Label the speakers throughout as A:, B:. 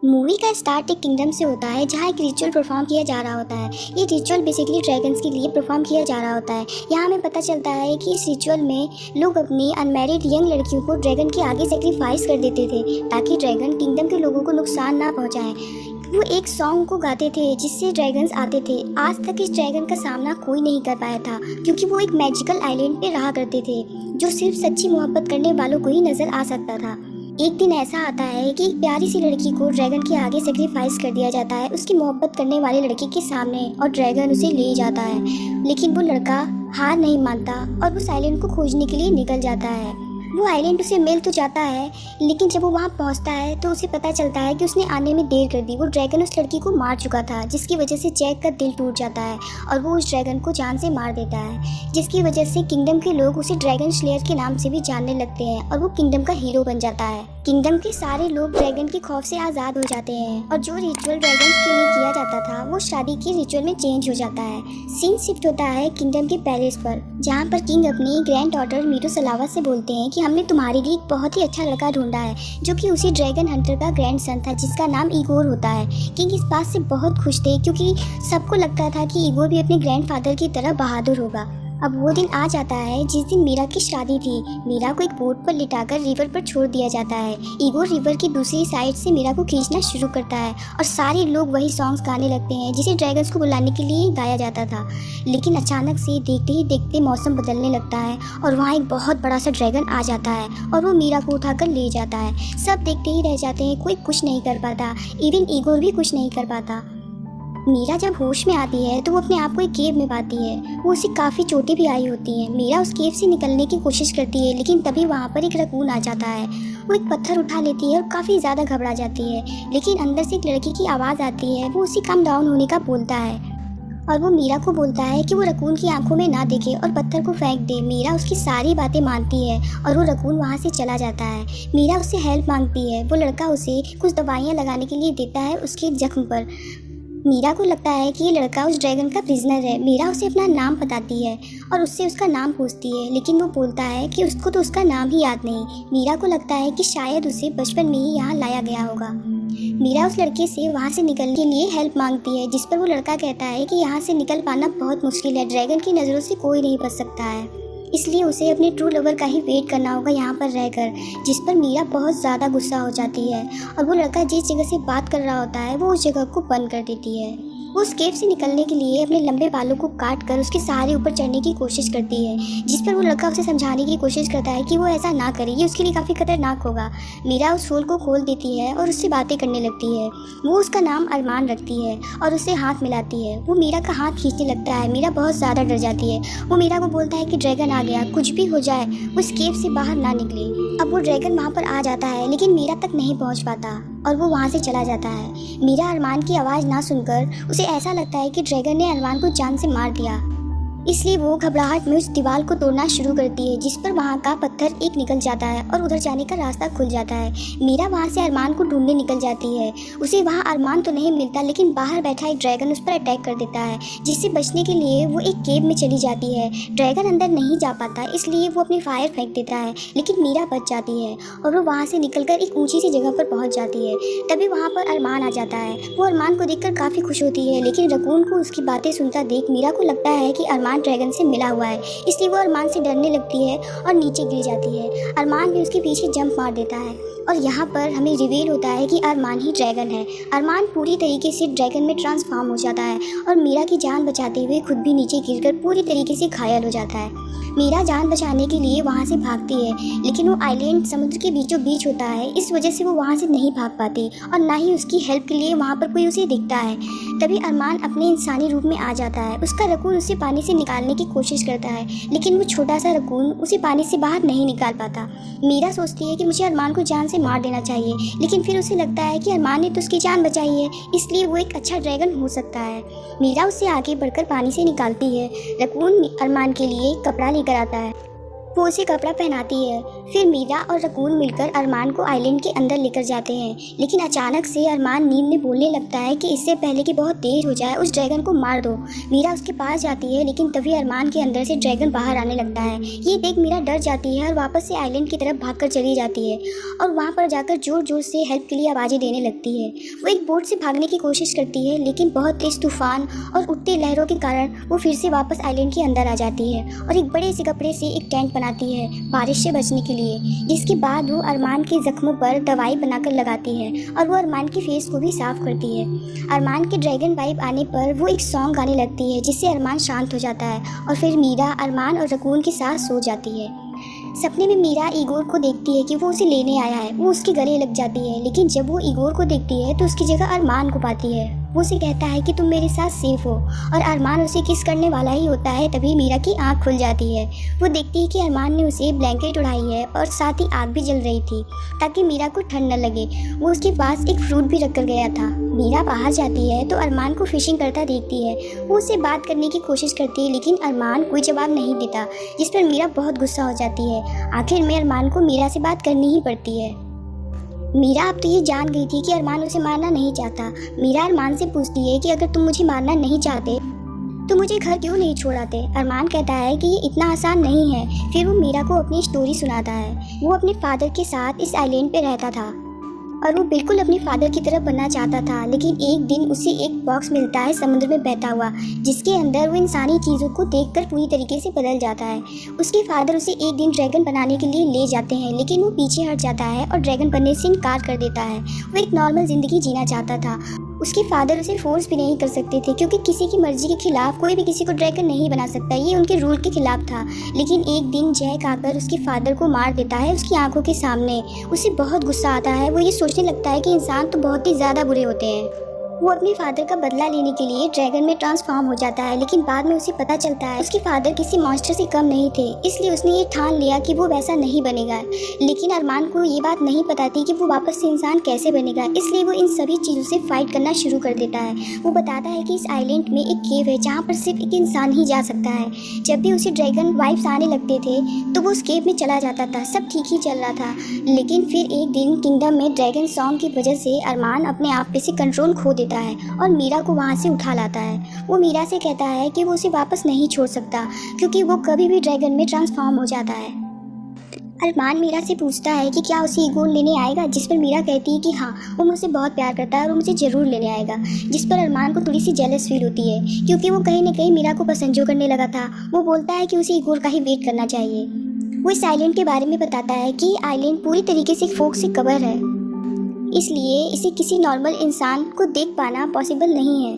A: Movie का start एक kingdom से होता है जहाँ एक रिचुअल परफॉर्म किया जा रहा होता है। ये रिचुअल बेसिकली ड्रैगन्स के लिए परफॉर्म किया जा रहा होता है। यहाँ हमें पता चलता है कि इस रिचुअल में लोग अपनी अनमैरिड यंग लड़कियों को ड्रैगन के आगे सेक्रीफाइस कर देते थे ताकि ड्रैगन किंगडम के लोगों को नुकसान ना पहुँचाए। वो एक सॉन्ग को गाते थे जिससे ड्रैगन्स आते थे। आज तक इस ड्रैगन का सामना कोई नहीं कर पाया था क्योंकि वो एक मैजिकल आइलैंड पे रहा करते थे जो सिर्फ सच्ची मोहब्बत करने वालों को ही नजर आ सकता था। एक दिन ऐसा आता है कि एक प्यारी सी लड़की को ड्रैगन के आगे सेक्रीफाइस कर दिया जाता है उसकी मोहब्बत करने वाले लड़के के सामने और ड्रैगन उसे ले जाता है। लेकिन वो लड़का हार नहीं मानता और वो आइलैंड को खोजने के लिए निकल जाता है। वो आइलैंड उसे मिल तो जाता है लेकिन जब वो वहाँ पहुँचता है तो उसे पता चलता है कि उसने आने में देर कर दी। वो ड्रैगन उस लड़की को मार चुका था जिसकी वजह से जैक का दिल टूट जाता है और वो उस ड्रैगन को जान से मार देता है, जिसकी वजह से किंगडम के लोग उसे ड्रैगन स्लेयर के नाम से भी जानने लगते हैं और वो किंगडम का हीरो बन जाता है। किंगडम के सारे लोग ड्रैगन के खौफ से आज़ाद हो जाते हैं और जो रिचुअल ड्रैगन के लिए किया जाता था वो शादी के रिचुअल में चेंज हो जाता है। सीन शिफ्ट होता है किंगडम के पैलेस पर जहाँ पर किंग अपनी ग्रैंड डॉटर मीरू सलावा से बोलते हैं कि हमने तुम्हारे लिए एक बहुत ही अच्छा लड़का ढूंढा है जो कि उसी ड्रैगन हंटर का ग्रैंड सन था जिसका नाम ईगोर होता है। किंग इस बात से बहुत खुश थे क्योंकि सबको लगता था कि ईगोर भी अपने ग्रैंडफादर की तरह बहादुर होगा। अब वो दिन आ जाता है जिस दिन मीरा की शादी थी। मीरा को एक बोट पर लिटाकर रिवर पर छोड़ दिया जाता है। ईगोर रिवर की दूसरी साइड से मीरा को खींचना शुरू करता है और सारे लोग वही सॉन्ग्स गाने लगते हैं जिसे ड्रैगन्स को बुलाने के लिए गाया जाता था। लेकिन अचानक से देखते ही देखते मौसम बदलने लगता है और वहाँ एक बहुत बड़ा सा ड्रैगन आ जाता है और वो मीरा को उठाकर ले जाता है। सब देखते ही रह जाते हैं, कोई कुछ नहीं कर पाता, इवन ईगोर भी कुछ नहीं कर पाता। मीरा जब होश में आती है तो वो अपने आप को एक केव में पाती है। वो उसे काफ़ी चोटें भी आई होती हैं। मीरा उस केव से निकलने की कोशिश करती है लेकिन तभी वहाँ पर एक रकून आ जाता है। वो एक पत्थर उठा लेती है और काफ़ी ज़्यादा घबरा जाती है लेकिन अंदर से एक लड़की की आवाज़ आती है। वो उसे कम डाउन होने का बोलता है और वो मीरा को बोलता है कि वो रकून की आंखों में ना देखे और पत्थर को फेंक दे। मीरा उसकी सारी बातें मानती है और वो रकून वहाँ से चला जाता है। मीरा उससे हेल्प मांगती है। वो लड़का उसे कुछ दवाइयाँ लगाने के लिए देता है उसके जख्म पर। मीरा को लगता है कि ये लड़का उस ड्रैगन का प्रिजनर है। मीरा उसे अपना नाम बताती है और उससे उसका नाम पूछती है लेकिन वो बोलता है कि उसको तो उसका नाम ही याद नहीं। मीरा को लगता है कि शायद उसे बचपन में ही यहाँ लाया गया होगा। मीरा उस लड़के से वहाँ से निकलने के लिए हेल्प मांगती है जिस पर वो लड़का कहता है कि यहाँ से निकल पाना बहुत मुश्किल है, ड्रैगन की नज़रों से कोई नहीं बच सकता है, इसलिए उसे अपने ट्रू लवर का ही वेट करना होगा यहाँ पर रहकर। जिस पर मीरा बहुत ज़्यादा गुस्सा हो जाती है और वो लड़का जिस जगह से बात कर रहा होता है वो उस जगह को बंद कर देती है। वो उस केव से निकलने के लिए अपने लंबे बालों को काट कर उसके सहारे ऊपर चढ़ने की कोशिश करती है, जिस पर वो लड़का उसे समझाने की कोशिश करता है कि वो ऐसा ना करे, ये उसके लिए काफ़ी खतरनाक होगा। मीरा उस फूल को खोल देती है और उससे बातें करने लगती है। वो उसका नाम अरमान रखती है और उससे हाथ मिलाती है। वो मीरा का हाथ खींचने लगता है। मीरा बहुत ज़्यादा डर जाती है। वो मीरा को बोलता है कि ड्रैगन आ गया, कुछ भी हो जाए वो इस केव से बाहर ना निकले। अब वो ड्रैगन वहाँ पर आ जाता है लेकिन मीरा तक नहीं पहुँच पाता और वो वहाँ से चला जाता है। मीरा अरमान की आवाज़ ना सुनकर उसे ऐसा लगता है कि ड्रैगन ने अरमान को जान से मार दिया, इसलिए वो घबराहट में उस दीवार को तोड़ना शुरू करती है जिस पर वहाँ का पत्थर एक निकल जाता है और उधर जाने का रास्ता खुल जाता है। मीरा वहाँ से अरमान को ढूंढने निकल जाती है। उसे वहाँ अरमान तो नहीं मिलता लेकिन बाहर बैठा एक ड्रैगन उस पर अटैक कर देता है, जिससे बचने के लिए वो एक केव में चली जाती है। ड्रैगन अंदर नहीं जा पाता इसलिए वो अपनी फायर फेंक देता है लेकिन मीरा बच जाती है और वो वहाँ से निकलकर एक ऊँची सी जगह पर पहुँच जाती है। तभी वहाँ पर अरमान आ जाता है। वो अरमान को देखकर काफ़ी खुश होती है लेकिन रकून को उसकी बातें सुनता देख मीरा को लगता है कि अरमान ड्रैगन से मिला हुआ है, इसलिए वो अरमान से डरने लगती है और नीचे गिर जाती है। अरमान भी उसके पीछे जंप मार देता है और यहाँ पर हमें रिवील होता है कि अरमान ही ड्रैगन है। अरमान पूरी तरीके से ड्रैगन में ट्रांसफॉर्म हो जाता है और मीरा की जान बचाते हुए खुद भी नीचे गिरकर पूरी तरीके से घायल हो जाता है। मीरा जान बचाने के लिए वहाँ से भागती है लेकिन वो आइलैंड समुद्र के बीचों बीच होता है, इस वजह से वो वहाँ से नहीं भाग पाती और ना ही उसकी हेल्प के लिए वहाँ पर कोई उसे दिखता है। तभी अरमान अपने इंसानी रूप में आ जाता है। उसका रकून उसे पानी से निकालने की कोशिश करता है लेकिन वो छोटा सा रकून उसे पानी से बाहर नहीं निकाल पाता। मीरा सोचती है कि मुझे अरमान को जान से मार देना चाहिए लेकिन फिर उसे लगता है कि अरमान ने तो उसकी जान बचाई है, इसलिए वो एक अच्छा ड्रैगन हो सकता है। मीरा उससे आगे बढ़कर पानी से निकालती है। रकून अरमान के लिए कपड़ा लेकर आता है। वो उसे कपड़ा पहनाती है। फिर मीरा और रकून मिलकर अरमान को आइलैंड के अंदर लेकर जाते हैं, लेकिन अचानक से अरमान नींद में बोलने लगता है कि इससे पहले कि बहुत देर हो जाए उस ड्रैगन को मार दो। मीरा उसके पास जाती है, लेकिन तभी अरमान के अंदर से ड्रैगन बाहर आने लगता है। ये देख मीरा डर जाती है और वापस से आइलैंड की तरफ भागकर चली जाती है और वहाँ पर जाकर जोर जोर से हेल्प के लिए आवाज़ें देने लगती है। वो एक बोट से भागने की कोशिश करती है, लेकिन बहुत तेज तूफान और उठती लहरों के कारण वो फिर से वापस आइलैंड के अंदर आ जाती है और एक बड़े से कपड़े से एक टेंट बनाती है बारिश से बचने के लिए, जिसके बाद वो अरमान के जख्मों पर दवाई बनाकर लगाती है और वो अरमान के फेस को भी साफ करती है। अरमान के ड्रैगन वाइब आने पर वो एक सॉन्ग गाने लगती है, जिससे अरमान शांत हो जाता है और फिर मीरा अरमान और रकून के साथ सो जाती है। सपने में मीरा इगोर को देखती है कि वो उसे लेने आया है। वो उसके गले लग जाती है, लेकिन जब वो इगोर को देखती है तो उसकी जगह अरमान को पाती है। वो उसे कहता है कि तुम मेरे साथ सेफ हो और अरमान उसे किस करने वाला ही होता है। तभी मीरा की आंख खुल जाती है। वो देखती है कि अरमान ने उसे ब्लैंकेट उड़ाई है और साथ ही आग भी जल रही थी ताकि मीरा को ठंड न लगे। वो उसके पास एक फ्रूट भी रख कर गया था। मीरा बाहर जाती है तो अरमान को फिशिंग करता देखती है। वो उससे बात करने की कोशिश करती है, लेकिन अरमान कोई जवाब नहीं देता, जिस पर मीरा बहुत गुस्सा हो जाती है। आखिर में अरमान को मीरा से बात करनी ही पड़ती है। मीरा अब तो ये जान गई थी कि अरमान उसे मारना नहीं चाहता। मीरा अरमान से पूछती है कि अगर तुम मुझे मारना नहीं चाहते तो मुझे घर क्यों नहीं छोड़ाते। अरमान कहता है कि ये इतना आसान नहीं है। फिर वो मीरा को अपनी स्टोरी सुनाता है। वो अपने फादर के साथ इस आइलैंड पे रहता था और वो बिल्कुल अपने फादर की तरह बनना चाहता था, लेकिन एक दिन उसे एक बॉक्स मिलता है समुद्र में बहता हुआ, जिसके अंदर वो इंसानी चीज़ों को देखकर पूरी तरीके से बदल जाता है। उसके फादर उसे एक दिन ड्रैगन बनाने के लिए ले जाते हैं, लेकिन वो पीछे हट जाता है और ड्रैगन बनने से इनकार कर देता है। वो एक नॉर्मल ज़िंदगी जीना चाहता था। उसके फादर उसे फोर्स भी नहीं कर सकते थे, क्योंकि किसी की मर्जी के खिलाफ कोई भी किसी को ड्रैगन नहीं बना सकता। ये उनके रूल के खिलाफ था। लेकिन एक दिन जैक आकर उसके फादर को मार देता है उसकी आंखों के सामने। उसे बहुत गुस्सा आता है। वो ये सोचने लगता है कि इंसान तो बहुत ही ज़्यादा बुरे होते हैं। वो अपने फादर का बदला लेने के लिए ड्रैगन में ट्रांसफॉर्म हो जाता है, लेकिन बाद में उसे पता चलता है उसके फादर किसी मॉन्स्टर से कम नहीं थे, इसलिए उसने ये ठान लिया कि वो वैसा नहीं बनेगा। लेकिन अरमान को ये बात नहीं पता थी कि वो वापस से इंसान कैसे बनेगा, इसलिए वो इन सभी चीज़ों से फाइट करना शुरू कर देता है। वो बताता है कि इस आइलैंड में एक केव है जहाँ पर सिर्फ एक इंसान ही जा सकता है। जब भी उसे ड्रैगन वाइब्स आने लगते थे तो वो उस केव में चला जाता था। सब ठीक ही चल रहा था, लेकिन फिर एक दिन किंगडम में ड्रैगन सॉन्ग की वजह से अरमान अपने आप पे से कंट्रोल खो देता है और मीरा को वहाँ से उठा लाता है। वो मीरा से कहता है कि वो उसे वापस नहीं छोड़ सकता, क्योंकि वो कभी भी ड्रैगन में ट्रांसफॉर्म हो जाता है। अरमान मीरा से पूछता है कि क्या उसे इगोर लेने आएगा, जिस पर मीरा कहती है कि हाँ, वो मुझसे बहुत प्यार करता है और वो मुझे ज़रूर लेने आएगा। जिस पर अरमान को थोड़ी सी जेलस फील होती है, क्योंकि वो कहीं ना कहीं मीरा को पसंद जो करने लगा था। वो बोलता है कि उसे इगोर का ही वेट करना चाहिए। वो इस आइलैंड के बारे में बताता है कि आइलैंड पूरी तरीके से फोक से कवर है, इसलिए इसे किसी नॉर्मल इंसान को देख पाना पॉसिबल नहीं है।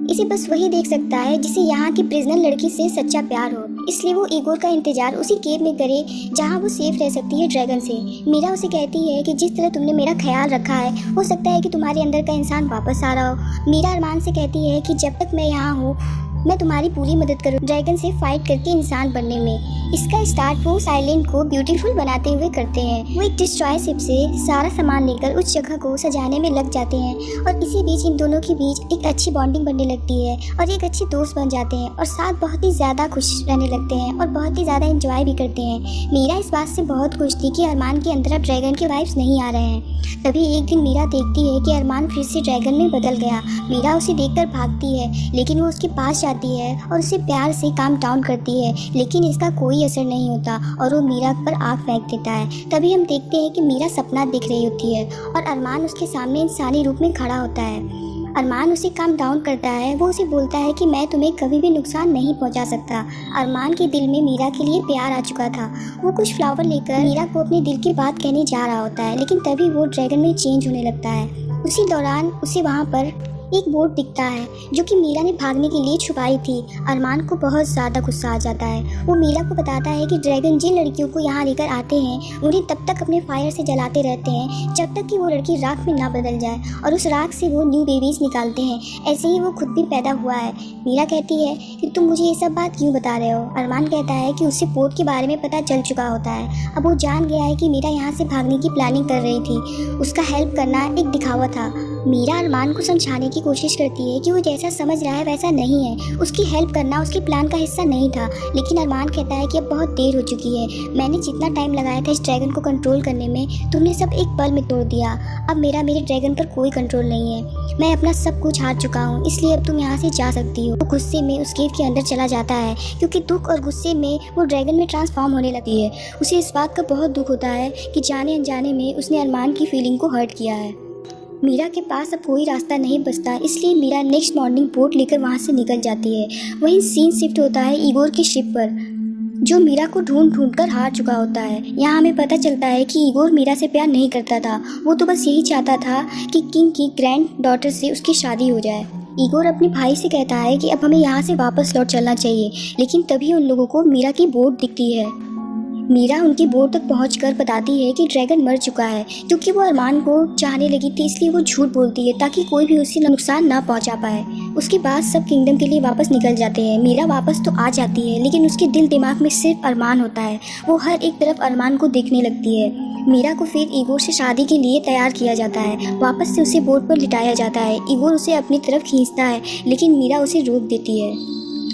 A: इसे बस वही देख सकता है जिसे यहाँ की प्रिजनर लड़की से सच्चा प्यार हो। इसलिए वो इगोर का इंतजार उसी केव में करे जहाँ वो सेफ रह सकती है ड्रैगन से। मीरा उसे कहती है कि जिस तरह तुमने मेरा ख्याल रखा है, हो सकता है कि तुम्हारे अंदर का इंसान वापस आ रहा हो। मीरा अरमान से कहती है कि जब तक मैं यहाँ हूँ मैं तुम्हारी पूरी मदद करूँ ड्रैगन से फाइट करके इंसान बनने में। इसका स्टार्ट वो उस आइलैंड को ब्यूटीफुल बनाते हुए करते हैं। वो एक डिस्ट्रॉय शिप से सारा सामान लेकर उस जगह को सजाने में लग जाते हैं और इसी बीच इन दोनों के बीच एक अच्छी बॉन्डिंग बनने लगती है और एक अच्छे दोस्त बन जाते हैं और साथ बहुत ही ज़्यादा खुश रहने लगते हैं और बहुत ही ज़्यादा एंजॉय भी करते हैं। मीरा इस बात से बहुत खुश थी कि अरमान के अंदर अब ड्रैगन के वाइब्स नहीं आ रहे हैं। तभी एक दिन मीरा देखती है कि अरमान फिर से ड्रैगन में बदल गया। मीरा उसे देखकर भागती है, लेकिन वो उसके पास जाती है और उसे प्यार से काम डाउन करती है, लेकिन इसका कोई असर नहीं होता और वो मीरा पर आग फेंक देता है। तभी हम देखते हैं कि मीरा सपना दिख रही होती है और अरमान उसके सामने इंसानी रूप में खड़ा होता है। अरमान उसे काम डाउन करता है। वो उसे बोलता है कि मैं तुम्हें कभी भी नुकसान नहीं पहुंचा सकता। अरमान के दिल में मीरा के लिए प्यार आ चुका था। वो कुछ फ्लावर लेकर मीरा को अपने दिल की बात कहने जा रहा होता है, लेकिन तभी वो ड्रैगन में चेंज होने लगता है। उसी दौरान उसे वहाँ पर एक बोट दिखता है जो कि मीरा ने भागने के लिए छुपाई थी। अरमान को बहुत ज़्यादा गुस्सा आ जाता है। वो मीरा को बताता है कि ड्रैगन जिन लड़कियों को यहाँ लेकर आते हैं उन्हें तब तक अपने फायर से जलाते रहते हैं जब तक कि वो लड़की राख में ना बदल जाए, और उस राख से वो न्यू बेबीज़ निकालते हैं। ऐसे ही वो खुद भी पैदा हुआ है। मीरा कहती है कि तुम मुझे ये सब बात क्यों बता रहे हो। अरमान कहता है कि उससे बोट के बारे में पता चल चुका होता है। अब वो जान गया है कि मीरा यहाँ से भागने की प्लानिंग कर रही थी। उसका हेल्प करना एक दिखावा था। मीरा अरमान को समझाने की कोशिश करती है कि वो जैसा समझ रहा है वैसा नहीं है, उसकी हेल्प करना उसके प्लान का हिस्सा नहीं था। लेकिन अरमान कहता है कि अब बहुत देर हो चुकी है, मैंने जितना टाइम लगाया था इस ड्रैगन को कंट्रोल करने में तुमने सब एक पल में तोड़ दिया। अब मेरे ड्रैगन पर कोई कंट्रोल नहीं है, मैं अपना सब कुछ हार चुका हूँ, इसलिए अब तुम यहाँ से जा सकती हो। वो गुस्से में उस केव के अंदर चला जाता है क्योंकि दुख और गुस्से में वो ड्रैगन में ट्रांसफॉर्म होने लगती है। उसे इस बात का बहुत दुख होता है कि जाने अनजाने में उसने अरमान की फीलिंग को हर्ट किया है। मीरा के पास अब कोई रास्ता नहीं बचता, इसलिए मीरा नेक्स्ट मॉर्निंग बोट लेकर वहाँ से निकल जाती है। वहीं सीन शिफ्ट होता है ईगोर की शिप पर, जो मीरा को ढूंढ कर हार चुका होता है। यहाँ हमें पता चलता है कि ईगोर मीरा से प्यार नहीं करता था, वो तो बस यही चाहता था कि किंग की ग्रैंड डॉटर से उसकी शादी हो जाए। ईगोर अपने भाई से कहता है कि अब हमें यहाँ से वापस लौट चलना चाहिए, लेकिन तभी उन लोगों को मीरा की बोट दिखती है। मीरा उनकी बोट तक पहुंचकर बताती है कि ड्रैगन मर चुका है। क्योंकि वो अरमान को चाहने लगी थी, इसलिए वो झूठ बोलती है ताकि कोई भी उसे नुकसान ना पहुंचा पाए। उसके बाद सब किंगडम के लिए वापस निकल जाते हैं। मीरा वापस तो आ जाती है, लेकिन उसके दिल दिमाग में सिर्फ अरमान होता है। वो हर एक तरफ अरमान को देखने लगती है। मीरा को फिर ईगोर से शादी के लिए तैयार किया जाता है। वापस से उसे बोट पर लिटाया जाता है। ईगोर उसे अपनी तरफ खींचता है, लेकिन मीरा उसे रोक देती है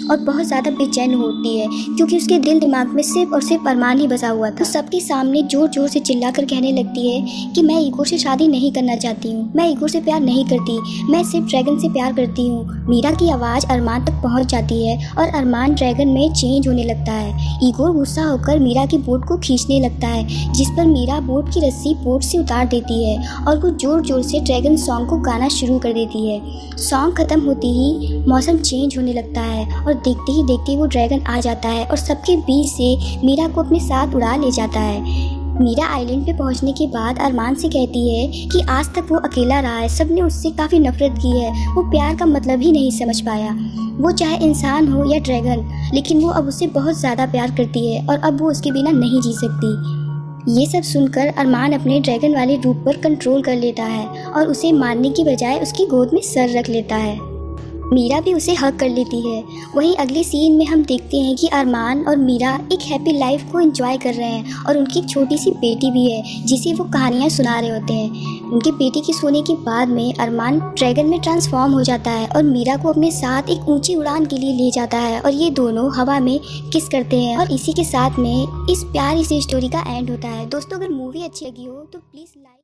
A: और बहुत ज़्यादा बेचैन होती है क्योंकि उसके दिल दिमाग में सिर्फ और सिर्फ अरमान ही बसा हुआ था। तो सबके सामने जोर जोर से चिल्लाकर कहने लगती है कि मैं ईगोर से शादी नहीं करना चाहती हूँ, मैं ईगोर से प्यार नहीं करती, मैं सिर्फ ड्रैगन से प्यार करती हूँ। मीरा की आवाज़ अरमान तक पहुँच जाती है और अरमान ड्रैगन में चेंज होने लगता है। ईगोर गुस्सा होकर मीरा की बोट को खींचने लगता है, जिस पर मीरा बोट की रस्सी बोट से उतार देती है और वो जोर जोर से ड्रैगन सॉन्ग को गाना शुरू कर देती है। सॉन्ग खत्म होते ही मौसम चेंज होने लगता है और देखते ही देखते वो ड्रैगन आ जाता है और सबके बीच से मीरा को अपने साथ उड़ा ले जाता है। मीरा आइलैंड पे पहुंचने के बाद अरमान से कहती है कि आज तक वो अकेला रहा है, सबने उससे काफ़ी नफरत की है, वो प्यार का मतलब ही नहीं समझ पाया। वो चाहे इंसान हो या ड्रैगन, लेकिन वो अब उससे बहुत ज़्यादा प्यार करती है और अब वो उसके बिना नहीं जी सकती। ये सब सुनकर अरमान अपने ड्रैगन वाले रूप पर कंट्रोल कर लेता है और उसे मारने की बजाय उसकी गोद में सर रख लेता है। मीरा भी उसे हक कर लेती है। वहीं अगले सीन में हम देखते हैं कि अरमान और मीरा एक हैप्पी लाइफ को एंजॉय कर रहे हैं और उनकी एक छोटी सी बेटी भी है जिसे वो कहानियाँ सुना रहे होते हैं। उनकी बेटी के सोने के बाद में अरमान ड्रैगन में ट्रांसफॉर्म हो जाता है और मीरा को अपने साथ एक ऊंची उड़ान के लिए ले जाता है और ये दोनों हवा में किस करते हैं और इसी के साथ में इस प्यारी सी स्टोरी का एंड होता है। दोस्तों, अगर मूवी अच्छी लगी हो तो प्लीज़ लाइक